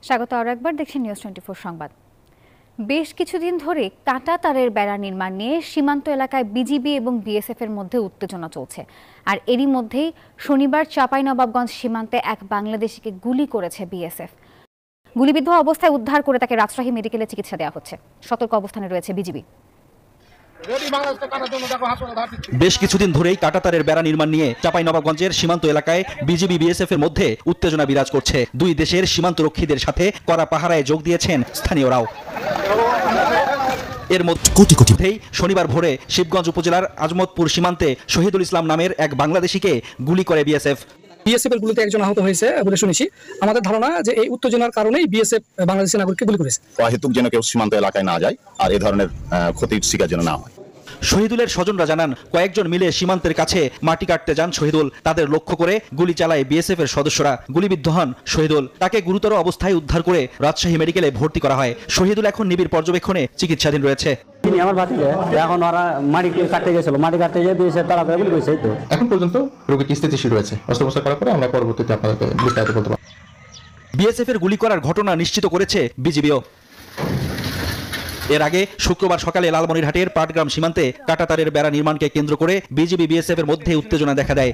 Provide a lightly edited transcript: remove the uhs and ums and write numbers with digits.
স্বাগত আরও একবার দেখছেন নিউজ 24 সংবাদ। বেশ কিছুদিন ধরে কাঁটা তারের বেড়া নির্মাণ নিয়ে সীমান্ত এলাকায় বিজিবি এবং বিএসএফ এর মধ্যে উত্তেজনা চলছে। আর এরই মধ্যেই শনিবার চাঁপাইনবাবগঞ্জ সীমান্তে এক বাংলাদেশিকে গুলি করেছে বিএসএফ। গুলিবিদ্ধ অবস্থায় উদ্ধার করে তাকে রাজশাহী মেডিকেলে চিকিৎসা দেওয়া হচ্ছে। সতর্ক অবস্থানে রয়েছে বিজিবি। বেশ কিছুদিন ধরেই কাঁটাতারের বেড়া নির্মাণ নিয়ে চাঁপাইনবাবগঞ্জের সীমান্ত এলাকায় বিজিবি বিএসএফ এর মধ্যে উত্তেজনা বিরাজ করছে। দুই দেশের সীমান্তরক্ষীদের সাথে কড়া পাহারায় যোগ দিয়েছেন স্থানীয়রাও। এর মধ্যেই শনিবার ভোরে শিবগঞ্জ উপজেলার আজমতপুর সীমান্তে শহীদুল ইসলাম নামের এক বাংলাদেশিকে গুলি করে বিএসএফ। বিএসএফ এর গুলিতে একজন আহত হয়েছে বলে শুনেছি। আমাদের ধারণা যে এই উত্তেজনার কারণেই বিএসএফ বাংলাদেশি নাগরিককে গুলি করেছে। অহেতুক যেন কেউ সীমান্ত এলাকায় না যায় আর এই ধরনের ক্ষতির শিকার যেন না হয়। শহীদুলের স্বজনরা জানান, কয়েকজন মিলে সীমান্তের কাছে মাটি কাটতে যান শহীদুল। তাদের লক্ষ্য করে গুলি চালায় বিএসএফ এর সদস্যরা। গুলিবিদ্ধ হন শহীদুল। তাকে গুরুতর অবস্থায় উদ্ধার করে রাজশাহী মেডিকেলে ভর্তি করা হয়। শহীদুল এখন নিবিড় পর্যবেক্ষণে চিকিৎসাধীন রয়েছে। আমার ভাতিজা এখন ওরা মাটি কাটতে গেছিল, মাটি কাটতে গিয়ে বিএসএফ তাড়াতাড়ি গুলি করেছে। তো এখন পর্যন্ত রোগীটি স্থিতিশীল রয়েছে। অস্ত্রোপচার করার পরে আমরা পরবর্তীতে আপনাদেরকে বিস্তারিত বলতে পারব। বিএসএফ এর গুলি করার ঘটনা নিশ্চিত করেছে বিজিবিও। এর আগে শুক্রবার সকালে লালমনিরহাটের পাটগ্রাম সীমান্তে কাঁটাতারের বেড়া নির্মাণকে কেন্দ্র করে বিজিবি বিএসএফ এর মধ্যে উত্তেজনা দেখা দেয়।